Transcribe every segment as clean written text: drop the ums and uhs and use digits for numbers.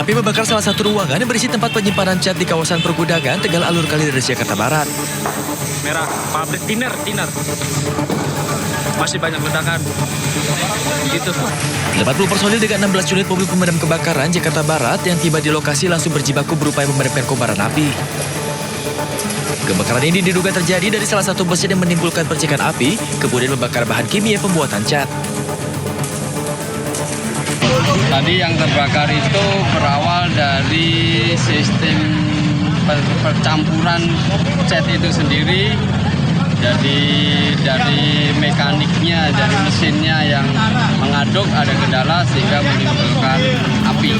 Api membakar salah satu ruangan yang berisi tempat penyimpanan cat di kawasan pergudangan Tegal Alur Kalideres, Jakarta Barat. Merah, pabrik tiner. Masih banyak ledakan. Gitu. 80 personil dengan 16 unit mobil pemadam kebakaran Jakarta Barat yang tiba di lokasi langsung berjibaku berupaya memadamkan kobaran api. Kebakaran ini diduga terjadi dari salah satu mesin yang menimbulkan percikan api, kemudian membakar bahan kimia pembuatan cat. Tadi yang terbakar itu berawal dari sistem percampuran cat itu sendiri. Jadi dari mekaniknya, dari mesinnya yang mengaduk ada kendala sehingga menimbulkan api.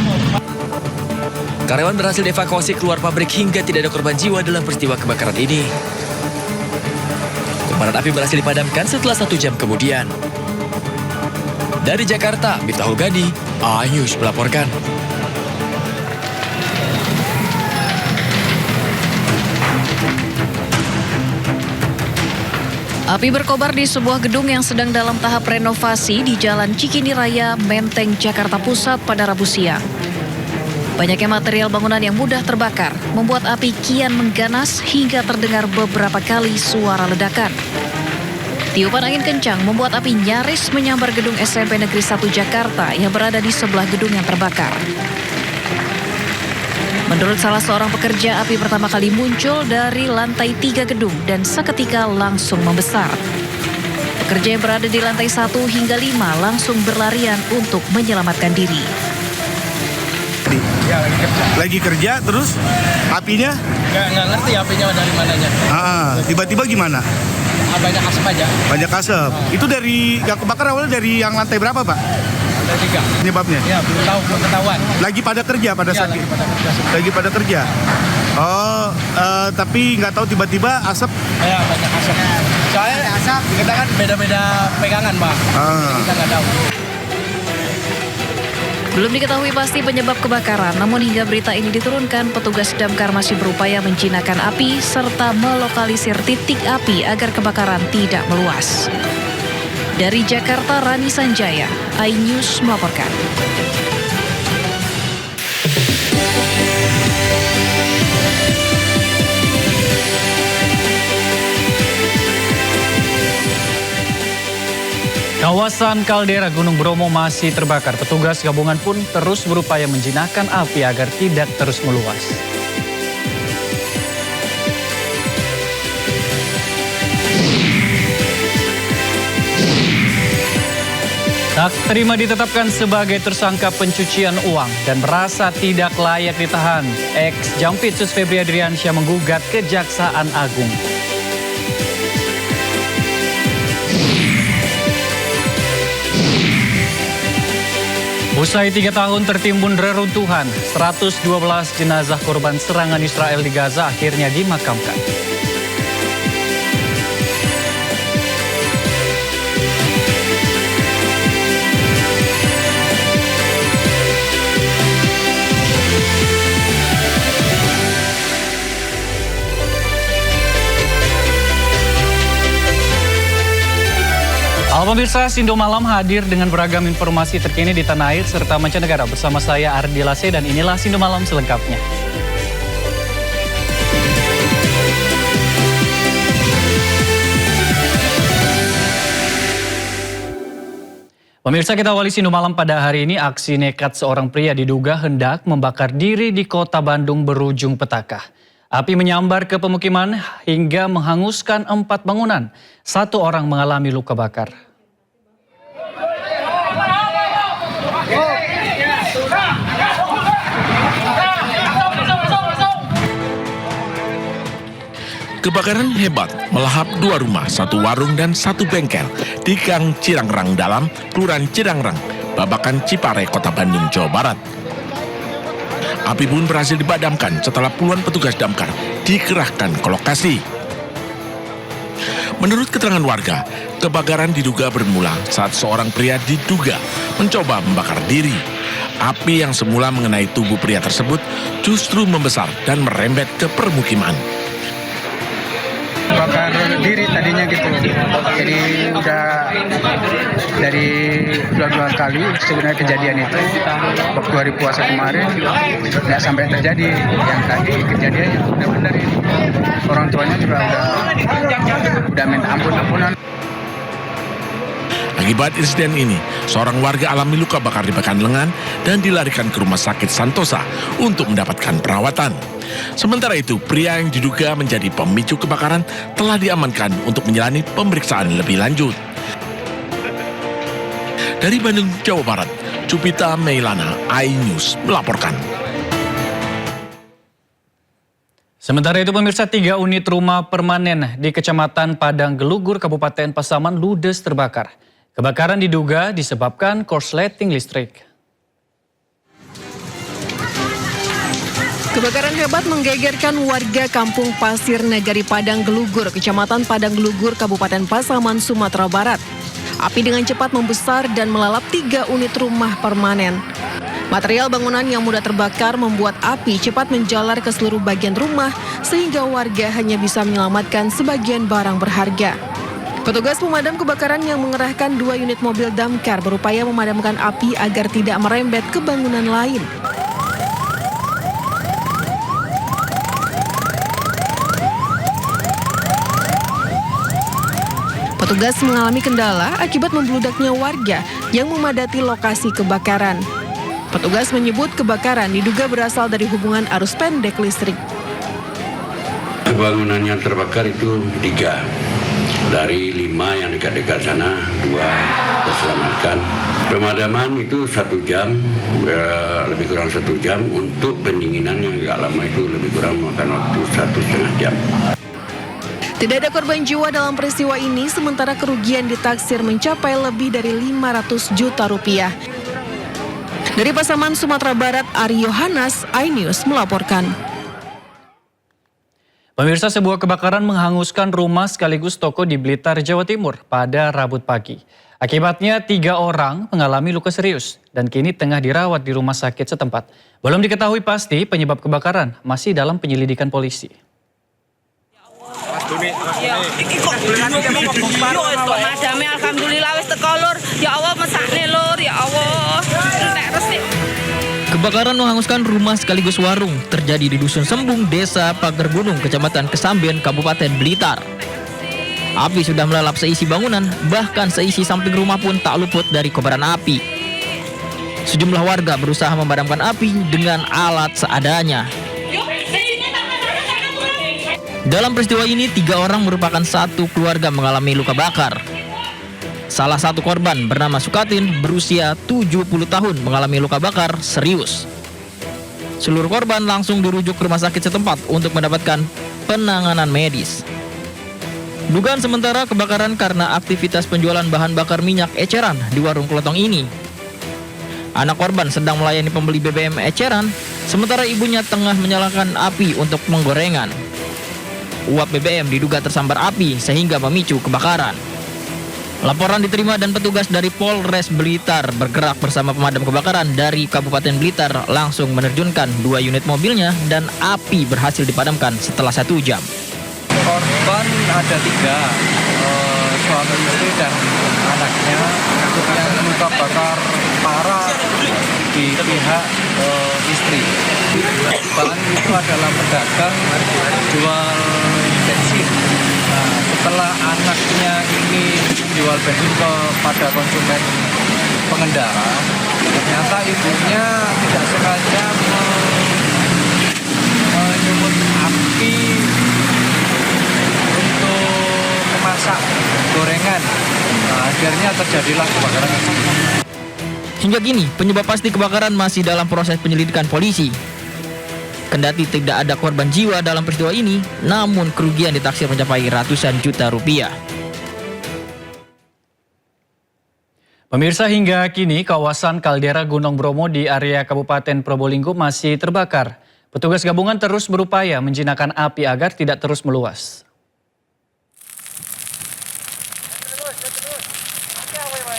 Karyawan berhasil dievakuasi keluar pabrik hingga tidak ada korban jiwa dalam peristiwa kebakaran ini. Kobaran api berhasil dipadamkan setelah 1 jam kemudian. Dari Jakarta, Miftahul Gadi, iNews melaporkan. Api berkobar di sebuah gedung yang sedang dalam tahap renovasi di Jalan Cikini Raya, Menteng, Jakarta Pusat pada Rabu siang. Banyaknya material bangunan yang mudah terbakar membuat api kian mengganas hingga terdengar beberapa kali suara ledakan. Tiupan angin kencang membuat api nyaris menyambar gedung SMP Negeri 1 Jakarta yang berada di sebelah gedung yang terbakar. Menurut salah seorang pekerja, api pertama kali muncul dari lantai 3 gedung dan seketika langsung membesar. Pekerja yang berada di lantai 1 hingga 5 langsung berlarian untuk menyelamatkan diri. Ya, lagi kerja terus apinya? Nggak ngerti apinya dari mananya. Tiba-tiba gimana? Banyak asap aja. Banyak asap. Itu dari yang kebakar awalnya dari yang lantai berapa, Pak? Lantai 3. Penyebabnya? Ya, belum ketahuan. Lagi pada kerja pada saat itu? Lagi pada kerja. Oh, tapi nggak tahu tiba-tiba asap. Ya, banyak asap. Soalnya asap kita kan beda-beda pegangan, Pak. Kita nggak tahu. Belum diketahui pasti penyebab kebakaran, namun hingga berita ini diturunkan, petugas damkar masih berupaya menjinakkan api serta melokalisir titik api agar kebakaran tidak meluas. Dari Jakarta, Rani Sanjaya, iNews melaporkan. Kawasan kaldera Gunung Bromo masih terbakar. Petugas gabungan pun terus berupaya menjinakkan api agar tidak terus meluas. Tak terima ditetapkan sebagai tersangka pencucian uang dan merasa tidak layak ditahan, ex-Jampitsus Febri Adriansyah menggugat Kejaksaan Agung. Usai 3 tahun tertimbun reruntuhan, 112 jenazah korban serangan Israel di Gaza akhirnya dimakamkan. Halo pemirsa, Sindo Malam hadir dengan beragam informasi terkini di tanah air serta mancanegara bersama saya Ardi Lase dan inilah Sindo Malam selengkapnya. Pemirsa, kita awali Sindo Malam pada hari ini. Aksi nekat seorang pria diduga hendak membakar diri di kota Bandung berujung petaka. Api menyambar ke pemukiman hingga menghanguskan 4 bangunan. 1 orang mengalami luka bakar. Kebakaran hebat melahap 2 rumah, 1 warung dan 1 bengkel di Gang Cirangrang Dalam, Kelurahan Cirangrang, Babakan Cipare, Kota Bandung, Jawa Barat. Api pun berhasil dipadamkan setelah puluhan petugas damkar dikerahkan ke lokasi. Menurut keterangan warga, kebakaran diduga bermula saat seorang pria diduga mencoba membakar diri. Api yang semula mengenai tubuh pria tersebut justru membesar dan merembet ke permukiman. membakar diri tadinya gitu. Jadi udah dari dua kali sebenarnya kejadian itu waktu hari puasa kemarin nggak sampai terjadi. Yang tadi kejadiannya benar-benar ini orang tuanya juga udah minta ampunan. Akibat insiden ini, seorang warga alami luka bakar di bagian lengan dan dilarikan ke rumah sakit Santosa untuk mendapatkan perawatan. Sementara itu, pria yang diduga menjadi pemicu kebakaran telah diamankan untuk menjalani pemeriksaan lebih lanjut. Dari Bandung, Jawa Barat, Cupita Meilana, iNews melaporkan. Sementara itu pemirsa, 3 unit rumah permanen di Kecamatan Padang Gelugur, Kabupaten Pasaman ludes terbakar. Kebakaran diduga disebabkan korsleting listrik. Kebakaran hebat menggegerkan warga kampung Pasir Negari Padang Gelugur, Kecamatan Padang Gelugur, Kabupaten Pasaman, Sumatera Barat. Api dengan cepat membesar dan melalap 3 unit rumah permanen. Material bangunan yang mudah terbakar membuat api cepat menjalar ke seluruh bagian rumah sehingga warga hanya bisa menyelamatkan sebagian barang berharga. Petugas pemadam kebakaran yang mengerahkan 2 unit mobil damkar berupaya memadamkan api agar tidak merembet ke bangunan lain. Petugas mengalami kendala akibat membludaknya warga yang memadati lokasi kebakaran. Petugas menyebut kebakaran diduga berasal dari hubungan arus pendek listrik. Bangunan yang terbakar itu 3. Dari 5 yang dekat-dekat sana, 2 terselamatkan. Pemadaman itu 1 jam, lebih kurang 1 jam. Untuk pendinginan yang agak lama itu lebih kurang makan waktu 1,5 jam. Tidak ada korban jiwa dalam peristiwa ini, sementara kerugian ditaksir mencapai lebih dari 500 juta rupiah. Dari Pasaman, Sumatera Barat, Ari Yohanes, iNews melaporkan. Pemirsa, sebuah kebakaran menghanguskan rumah sekaligus toko di Blitar, Jawa Timur pada Rabu pagi. Akibatnya 3 orang mengalami luka serius dan kini tengah dirawat di rumah sakit setempat. Belum diketahui pasti penyebab kebakaran, masih dalam penyelidikan polisi. Alhamdulillah wis teko lur. Ya Allah mesakne lur, ya Allah. Nek resik. Kebakaran menghanguskan rumah sekaligus warung terjadi di Dusun Sembung, Desa Pager Gunung, Kecamatan Kesamben, Kabupaten Blitar. Api sudah melalap seisi bangunan, bahkan seisi samping rumah pun tak luput dari kobaran api. Sejumlah warga berusaha memadamkan api dengan alat seadanya. Dalam peristiwa ini, 3 orang merupakan satu keluarga mengalami luka bakar. Salah satu korban bernama Sukatin berusia 70 tahun mengalami luka bakar serius. Seluruh korban langsung dirujuk ke rumah sakit setempat untuk mendapatkan penanganan medis. Dugaan sementara kebakaran karena aktivitas penjualan bahan bakar minyak eceran di warung kelotong ini. Anak korban sedang melayani pembeli BBM eceran, sementara ibunya tengah menyalakan api untuk penggorengan. Uap BBM diduga tersambar api sehingga memicu kebakaran. Laporan diterima dan petugas dari Polres Blitar bergerak bersama pemadam kebakaran dari Kabupaten Blitar langsung menerjunkan 2 unit mobilnya dan api berhasil dipadamkan setelah 1 jam. Korban ada 3, suami istri dan anaknya yang luka bakar parah di pihak istri. Bahan itu adalah pedagang jual bensin. Nah, setelah anaknya ini jual bensin kepada konsumen pengendara, ternyata ibunya tidak sengaja menyumut api untuk memasak gorengan. Nah, akhirnya terjadilah kebakaran. Hingga kini, penyebab pasti kebakaran masih dalam proses penyelidikan polisi. Kendati tidak ada korban jiwa dalam peristiwa ini, namun kerugian ditaksir mencapai ratusan juta rupiah. Pemirsa, hingga kini kawasan kaldera Gunung Bromo di area Kabupaten Probolinggo masih terbakar. Petugas gabungan terus berupaya menjinakkan api agar tidak terus meluas.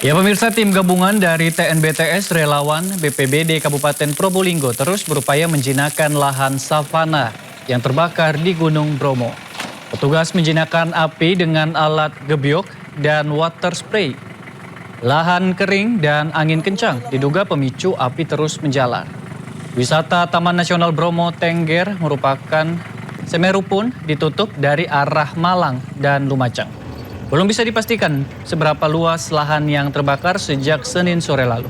Ya pemirsa, tim gabungan dari TNBTS, relawan BPBD Kabupaten Probolinggo terus berupaya menjinakkan lahan savana yang terbakar di Gunung Bromo. Petugas menjinakkan api dengan alat gebyok dan water spray. Lahan kering dan angin kencang diduga pemicu api terus menjalar. Wisata Taman Nasional Bromo Tengger merupakan Semeru pun ditutup dari arah Malang dan Lumajang. Belum bisa dipastikan seberapa luas lahan yang terbakar sejak Senin sore lalu.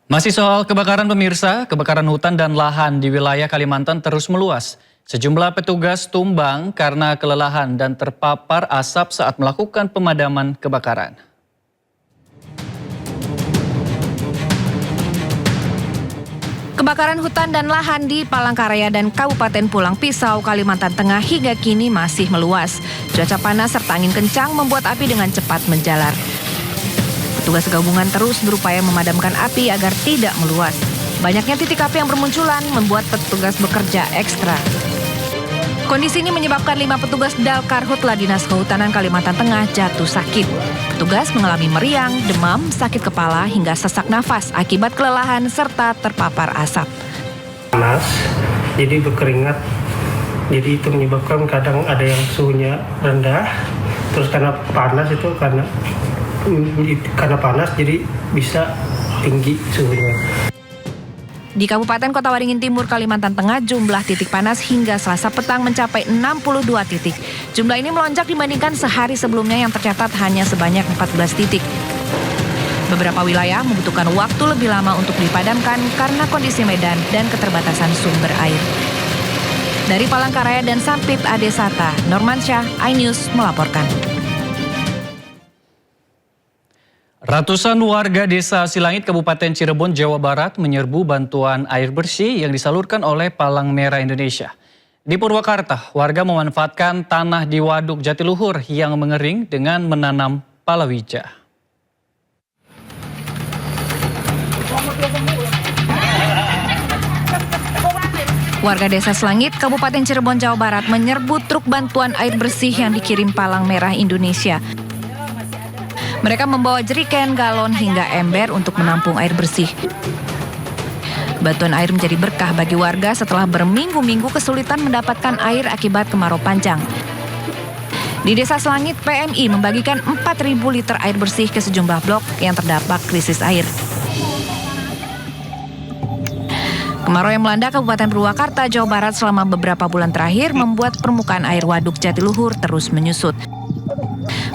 Masih soal kebakaran pemirsa, kebakaran hutan dan lahan di wilayah Kalimantan terus meluas. Sejumlah petugas tumbang karena kelelahan dan terpapar asap saat melakukan pemadaman kebakaran. Kebakaran hutan dan lahan di Palangkaraya dan Kabupaten Pulang Pisau, Kalimantan Tengah hingga kini masih meluas. Cuaca panas serta angin kencang membuat api dengan cepat menjalar. Petugas gabungan terus berupaya memadamkan api agar tidak meluas. Banyaknya titik api yang bermunculan membuat petugas bekerja ekstra. Kondisi ini menyebabkan 5 petugas Dalkarhutla Dinas Kehutanan Kalimantan Tengah jatuh sakit. Petugas mengalami meriang, demam, sakit kepala hingga sesak nafas akibat kelelahan serta terpapar asap. Panas, jadi berkeringat. Jadi itu menyebabkan kadang ada yang suhunya rendah. Terus karena panas panas jadi bisa tinggi suhunya. Di Kabupaten Kota Waringin Timur, Kalimantan Tengah, jumlah titik panas hingga Selasa petang mencapai 62 titik. Jumlah ini melonjak dibandingkan sehari sebelumnya yang tercatat hanya sebanyak 14 titik. Beberapa wilayah membutuhkan waktu lebih lama untuk dipadamkan karena kondisi medan dan keterbatasan sumber air. Dari Palangkaraya dan Sampit Adesata, Normansyah, iNews melaporkan. Ratusan warga desa Silangit, Kabupaten Cirebon, Jawa Barat menyerbu bantuan air bersih yang disalurkan oleh Palang Merah Indonesia. Di Purwakarta, warga memanfaatkan tanah di Waduk Jatiluhur yang mengering dengan menanam palawija. Warga desa Silangit, Kabupaten Cirebon, Jawa Barat menyerbu truk bantuan air bersih yang dikirim Palang Merah Indonesia. Mereka membawa jeriken, galon, hingga ember untuk menampung air bersih. Bantuan air menjadi berkah bagi warga setelah berminggu-minggu kesulitan mendapatkan air akibat kemarau panjang. Di Desa Silangit, PMI membagikan 4.000 liter air bersih ke sejumlah blok yang terdampak krisis air. Kemarau yang melanda Kabupaten Purwakarta, Jawa Barat selama beberapa bulan terakhir membuat permukaan air Waduk Jatiluhur terus menyusut.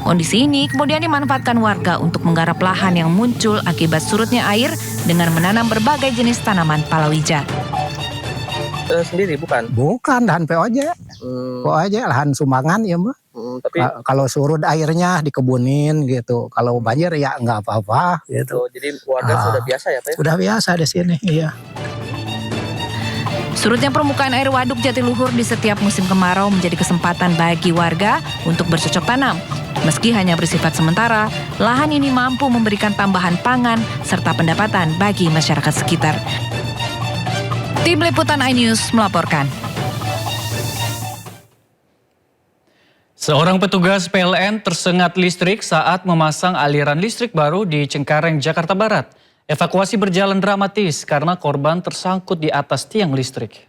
Kondisi ini kemudian dimanfaatkan warga untuk menggarap lahan yang muncul akibat surutnya air dengan menanam berbagai jenis tanaman palawija. Sendiri bukan? Bukan, lahan POJ. POJ, lahan sumbangan ya Mbak. Tapi kalau surut airnya dikebunin gitu. Kalau banjir ya nggak apa-apa gitu. Jadi warga sudah biasa ya Pak? Sudah biasa di sini, iya. Surutnya permukaan air Waduk Jatiluhur di setiap musim kemarau menjadi kesempatan bagi warga untuk bercocok tanam. Meski hanya bersifat sementara, lahan ini mampu memberikan tambahan pangan serta pendapatan bagi masyarakat sekitar. Tim Liputan iNews melaporkan. Seorang petugas PLN tersengat listrik saat memasang aliran listrik baru di Cengkareng, Jakarta Barat. Evakuasi berjalan dramatis karena korban tersangkut di atas tiang listrik.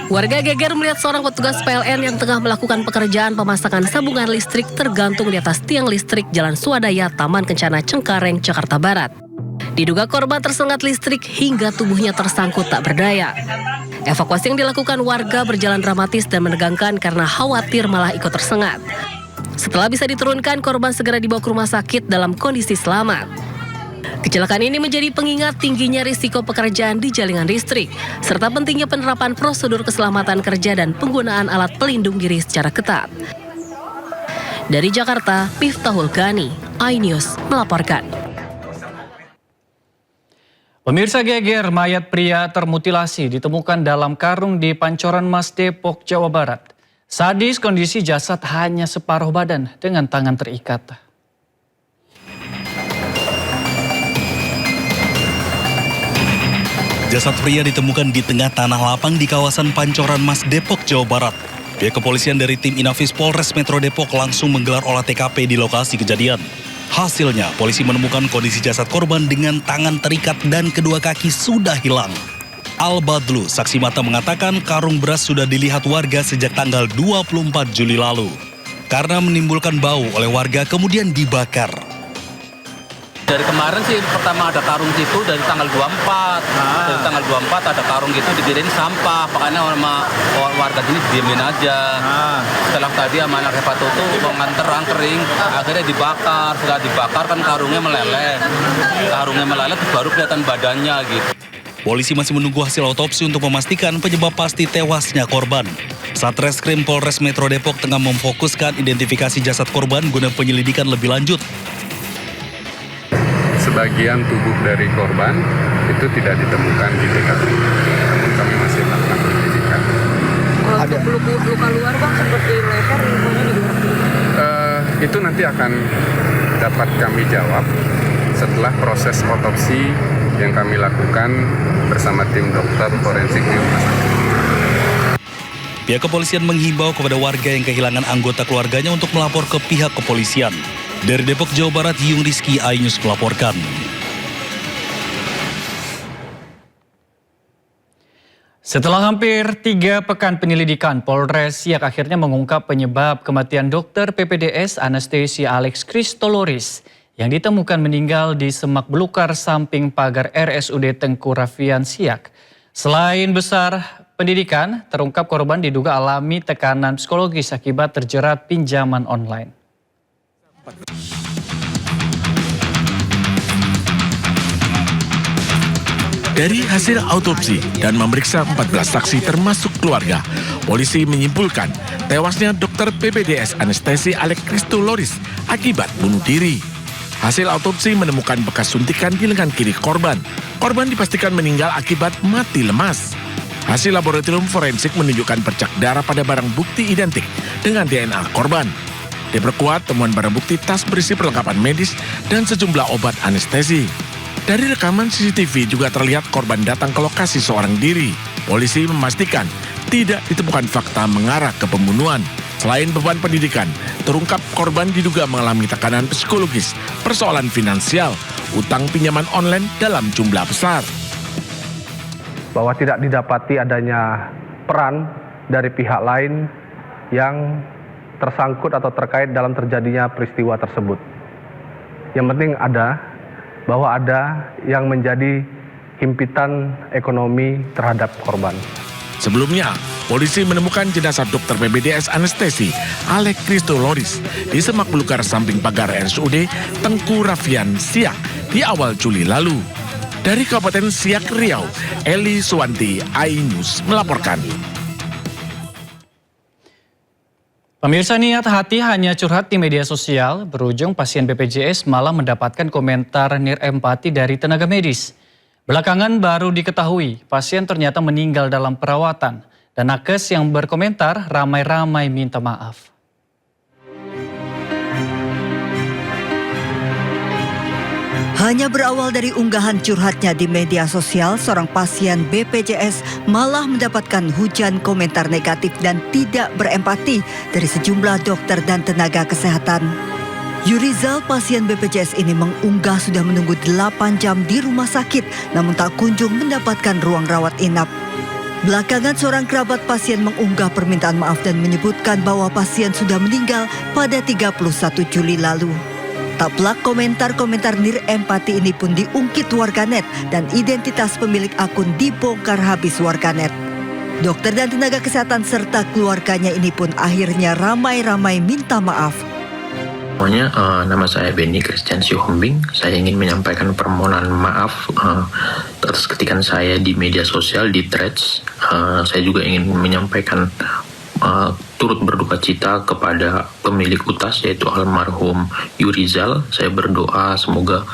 Warga geger melihat seorang petugas PLN yang tengah melakukan pekerjaan pemasangan sambungan listrik tergantung di atas tiang listrik Jalan Swadaya, Taman Kencana, Cengkareng, Jakarta Barat. Diduga korban tersengat listrik hingga tubuhnya tersangkut tak berdaya. Evakuasi yang dilakukan warga berjalan dramatis dan menegangkan karena khawatir malah ikut tersengat. Setelah bisa diturunkan, korban segera dibawa ke rumah sakit dalam kondisi selamat. Kecelakaan ini menjadi pengingat tingginya risiko pekerjaan di jaringan listrik, serta pentingnya penerapan prosedur keselamatan kerja dan penggunaan alat pelindung diri secara ketat. Dari Jakarta, Miftahul Gani, iNews melaporkan. Pemirsa geger, mayat pria termutilasi ditemukan dalam karung di Pancoran Mas, Depok, Jawa Barat. Sadis kondisi jasad hanya separuh badan dengan tangan terikat. Jasad pria ditemukan di tengah tanah lapang di kawasan Pancoran Mas, Depok, Jawa Barat. Pihak kepolisian dari tim Inafis Polres Metro Depok langsung menggelar olah TKP di lokasi kejadian. Hasilnya, polisi menemukan kondisi jasad korban dengan tangan terikat dan kedua kaki sudah hilang. Al-Badlu, saksi mata mengatakan karung beras sudah dilihat warga sejak tanggal 24 Juli lalu. Karena menimbulkan bau oleh warga kemudian dibakar. Dari kemarin sih pertama ada karung situ dari tanggal 24. Dari tanggal 24 ada karung gitu dikirain sampah. Makanya warga sini diemin aja. Setelah tadi sama anak Hepatoto mau nganter angkering, akhirnya dibakar. Setelah dibakar kan karungnya meleleh. Karungnya meleleh terus baru kelihatan badannya gitu. Polisi masih menunggu hasil otopsi untuk memastikan penyebab pasti tewasnya korban. Satreskrim Polres Metro Depok tengah memfokuskan identifikasi jasad korban guna penyelidikan lebih lanjut. Sebagian tubuh dari korban itu tidak ditemukan di TKP. Namun kami masih melakukan penyelidikan. Ada luka luar Bang seperti leher, lukanya di luar. Itu nanti akan dapat kami jawab setelah proses otopsi yang kami lakukan bersama tim dokter forensik di rumah sakit. Pihak kepolisian menghimbau kepada warga yang kehilangan anggota keluarganya untuk melapor ke pihak kepolisian. Dari Depok, Jawa Barat, Yung Rizky, iNews melaporkan. Setelah hampir 3 pekan penyelidikan, Polres Siak akhirnya mengungkap penyebab kematian dokter PPDS anestesi Alex Kristoloris yang ditemukan meninggal di semak belukar samping pagar RSUD Tengku Rafian Siak. Selain besar pendidikan, terungkap korban diduga alami tekanan psikologis akibat terjerat pinjaman online. Dari hasil autopsi dan memeriksa 14 saksi termasuk keluarga, polisi menyimpulkan tewasnya dokter PPDS anestesi Alex Kristoloris akibat bunuh diri. Hasil autopsi menemukan bekas suntikan di lengan kiri korban. Korban dipastikan meninggal akibat mati lemas. Hasil laboratorium forensik menunjukkan percak darah pada barang bukti identik dengan DNA korban. Diperkuat temuan barang bukti tas berisi perlengkapan medis dan sejumlah obat anestesi. Dari rekaman CCTV juga terlihat korban datang ke lokasi seorang diri. Polisi memastikan tidak ditemukan fakta mengarah ke pembunuhan. Selain beban pendidikan, terungkap korban diduga mengalami tekanan psikologis, persoalan finansial, utang pinjaman online dalam jumlah besar. Bahwa tidak didapati adanya peran dari pihak lain yang tersangkut atau terkait dalam terjadinya peristiwa tersebut. Yang penting bahwa ada yang menjadi himpitan ekonomi terhadap korban. Sebelumnya, polisi menemukan jenazah dokter PPDS anestesi Alex Kristoloris di semak belukar samping pagar RSUD Tengku Rafian Siak di awal Juli lalu. Dari Kabupaten Siak, Riau, Eli Suwanti, iNews melaporkan. Pemirsa, niat hati hanya curhat di media sosial, berujung pasien BPJS malah mendapatkan komentar nirempati dari tenaga medis. Belakangan baru diketahui pasien ternyata meninggal dalam perawatan dan nakes yang berkomentar ramai-ramai minta maaf. Hanya berawal dari unggahan curhatnya di media sosial, seorang pasien BPJS malah mendapatkan hujan komentar negatif dan tidak berempati dari sejumlah dokter dan tenaga kesehatan. Yurizal, pasien BPJS ini mengunggah sudah menunggu 8 jam di rumah sakit, namun tak kunjung mendapatkan ruang rawat inap. Belakangan seorang kerabat pasien mengunggah permintaan maaf dan menyebutkan bahwa pasien sudah meninggal pada 31 Juli lalu. Tak pelak komentar-komentar nirempati ini pun diungkit warganet dan identitas pemilik akun dibongkar habis warganet. Dokter dan tenaga kesehatan serta keluarganya ini pun akhirnya ramai-ramai minta maaf. Semuanya, nama saya Benny Christian Sihombing. Saya ingin menyampaikan permohonan maaf atas ketikan saya di media sosial, di Threads. Saya juga ingin menyampaikan turut berduka cita kepada pemilik UTAS, yaitu almarhum Yurizal. Saya berdoa semoga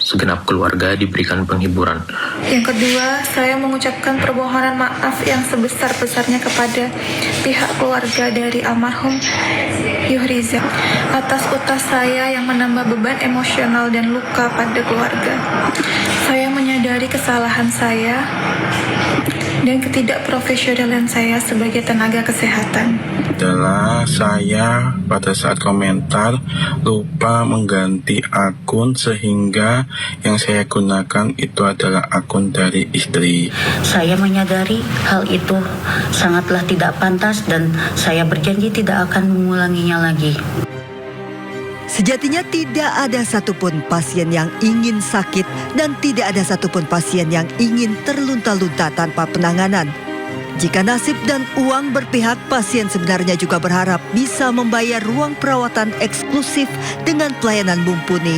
segenap keluarga diberikan penghiburan. Yang kedua, saya mengucapkan permohonan maaf yang sebesar-besarnya kepada pihak keluarga dari almarhum Yurizal atas utas saya yang menambah beban emosional dan luka pada keluarga. Saya menyadari kesalahan saya dan ketidakprofesionalan saya sebagai tenaga kesehatan. Adalah saya pada saat komentar lupa mengganti akun sehingga yang saya gunakan itu adalah akun dari istri. Saya menyadari hal itu sangatlah tidak pantas dan saya berjanji tidak akan mengulanginya lagi. Sejatinya tidak ada satupun pasien yang ingin sakit dan tidak ada satupun pasien yang ingin terlunta-lunta tanpa penanganan. Jika nasib dan uang berpihak, pasien sebenarnya juga berharap bisa membayar ruang perawatan eksklusif dengan pelayanan mumpuni.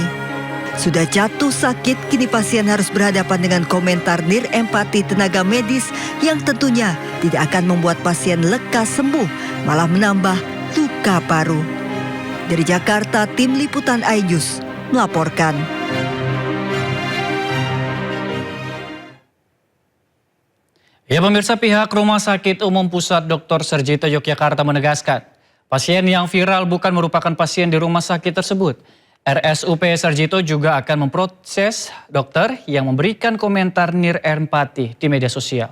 Sudah jatuh sakit, kini pasien harus berhadapan dengan komentar nirempati tenaga medis yang tentunya tidak akan membuat pasien lekas sembuh, malah menambah luka baru. Dari Jakarta, Tim Liputan iNews melaporkan. Ya pemirsa, pihak Rumah Sakit Umum Pusat Dr. Sarjito Yogyakarta menegaskan, pasien yang viral bukan merupakan pasien di rumah sakit tersebut. RSUP Sarjito juga akan memproses dokter yang memberikan komentar nirempati di media sosial.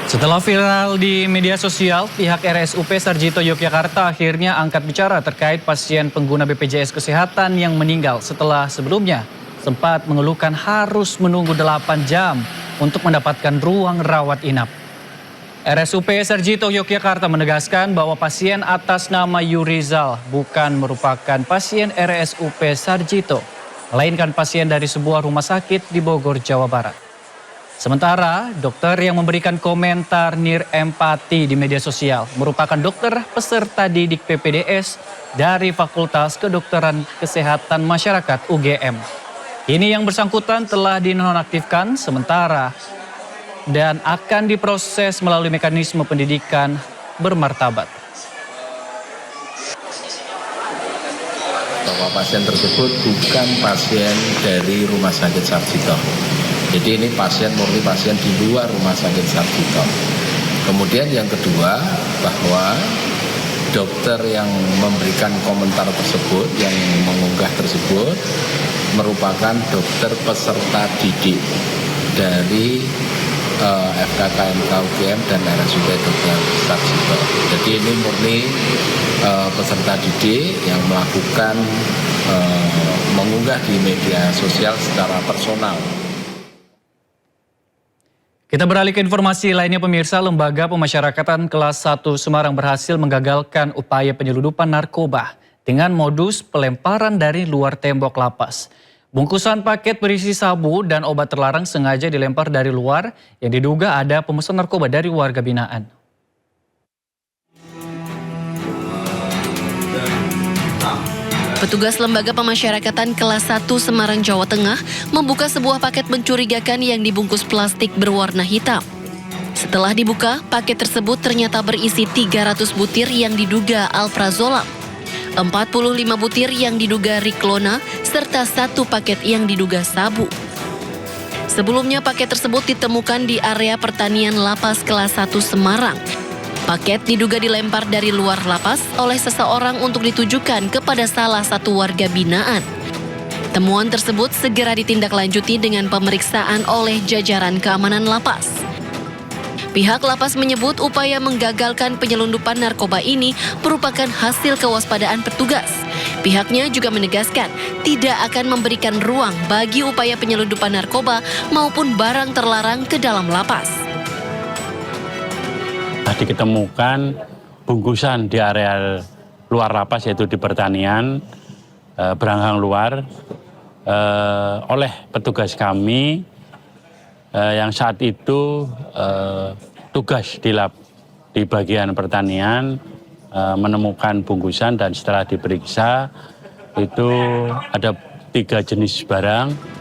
Setelah viral di media sosial, pihak RSUP Sarjito Yogyakarta akhirnya angkat bicara terkait pasien pengguna BPJS Kesehatan yang meninggal setelah sebelumnya sempat mengeluhkan harus menunggu 8 jam untuk mendapatkan ruang rawat inap. RSUP Sarjito Yogyakarta menegaskan bahwa pasien atas nama Yurizal bukan merupakan pasien RSUP Sarjito, melainkan pasien dari sebuah rumah sakit di Bogor, Jawa Barat. Sementara, dokter yang memberikan komentar nirempati di media sosial merupakan dokter peserta didik PPDS dari Fakultas Kedokteran Kesehatan Masyarakat UGM. Ini yang bersangkutan telah dinonaktifkan sementara dan akan diproses melalui mekanisme pendidikan bermartabat. Bahwa pasien tersebut bukan pasien dari Rumah Sakit Sarjito. Jadi ini murni pasien di luar Rumah Sakit Sarjito. Kemudian yang kedua, bahwa dokter yang memberikan komentar tersebut, yang mengunggah tersebut, merupakan dokter peserta didik dari FKKMK UGM dan RSUP Dr. Sarjito. Jadi ini murni peserta didik yang melakukan mengunggah di media sosial secara personal. Kita beralih ke informasi lainnya pemirsa, Lembaga Pemasyarakatan Kelas 1 Semarang berhasil menggagalkan upaya penyeludupan narkoba dengan modus pelemparan dari luar tembok lapas. Bungkusan paket berisi sabu dan obat terlarang sengaja dilempar dari luar yang diduga ada pemesan narkoba dari warga binaan. Petugas Lembaga Pemasyarakatan Kelas 1 Semarang, Jawa Tengah membuka sebuah paket mencurigakan yang dibungkus plastik berwarna hitam. Setelah dibuka, paket tersebut ternyata berisi 300 butir yang diduga alprazolam, 45 butir yang diduga Riklona, serta 1 paket yang diduga sabu. Sebelumnya paket tersebut ditemukan di area pertanian Lapas Kelas 1 Semarang. Paket diduga dilempar dari luar lapas oleh seseorang untuk ditujukan kepada salah satu warga binaan. Temuan tersebut segera ditindaklanjuti dengan pemeriksaan oleh jajaran keamanan lapas. Pihak lapas menyebut upaya menggagalkan penyelundupan narkoba ini merupakan hasil kewaspadaan petugas. Pihaknya juga menegaskan tidak akan memberikan ruang bagi upaya penyelundupan narkoba maupun barang terlarang ke dalam lapas. Diketemukan bungkusan di area luar lapas, yaitu di pertanian Beranghang Luar, oleh petugas kami yang saat itu tugas di bagian pertanian, menemukan bungkusan dan setelah diperiksa itu ada 3 jenis barang.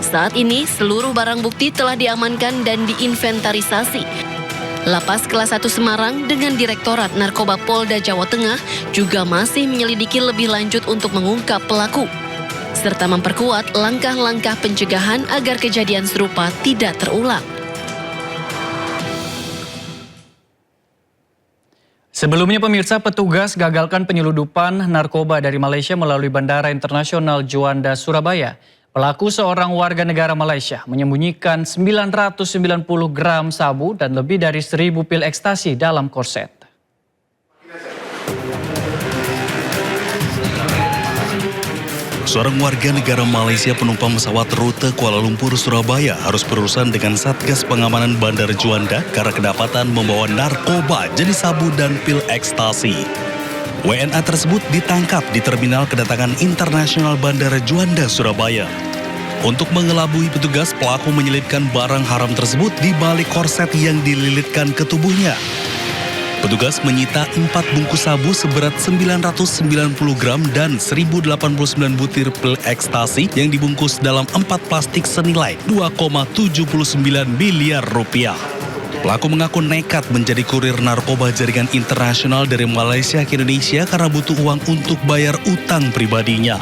Saat ini, seluruh barang bukti telah diamankan dan diinventarisasi. Lapas Kelas 1 Semarang dengan Direktorat Narkoba Polda Jawa Tengah juga masih menyelidiki lebih lanjut untuk mengungkap pelaku, serta memperkuat langkah-langkah pencegahan agar kejadian serupa tidak terulang. Sebelumnya pemirsa, petugas gagalkan penyeludupan narkoba dari Malaysia melalui Bandara Internasional Juanda, Surabaya. Pelaku seorang warga negara Malaysia menyembunyikan 990 gram sabu dan lebih dari 1000 pil ekstasi dalam korset. Seorang warga negara Malaysia penumpang pesawat rute Kuala Lumpur Surabaya harus berurusan dengan Satgas Pengamanan Bandara Juanda karena kedapatan membawa narkoba jenis sabu dan pil ekstasi. WNA tersebut ditangkap di terminal kedatangan internasional Bandara Juanda Surabaya. Untuk mengelabui petugas, pelaku menyelipkan barang haram tersebut di balik korset yang dililitkan ke tubuhnya. Petugas menyita 4 bungkus sabu seberat 990 gram dan 1089 butir pil ekstasi yang dibungkus dalam 4 plastik senilai 2,79 miliar rupiah. Pelaku mengaku nekat menjadi kurir narkoba jaringan internasional dari Malaysia ke Indonesia karena butuh uang untuk bayar utang pribadinya.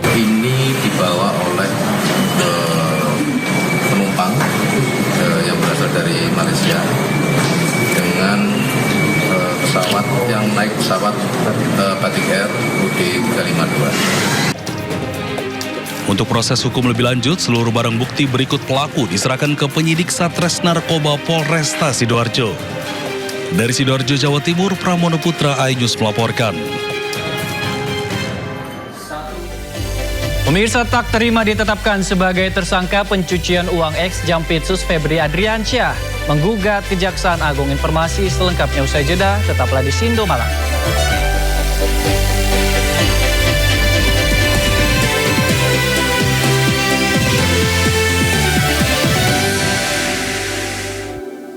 Ini dibawa oleh penumpang yang berasal dari Malaysia dengan pesawat yang naik pesawat Batik Air UD 352. Untuk proses hukum lebih lanjut, seluruh barang bukti berikut pelaku diserahkan ke penyidik Satres Narkoba Polresta Sidoarjo. Dari Sidoarjo, Jawa Timur, Pramono Putra, iNews melaporkan. Pemirsa, tak terima ditetapkan sebagai tersangka pencucian uang ex-Jampitsus Febri Adriansyah menggugat Kejaksaan Agung. Informasi selengkapnya usai jeda, tetaplah di Sindo Malam.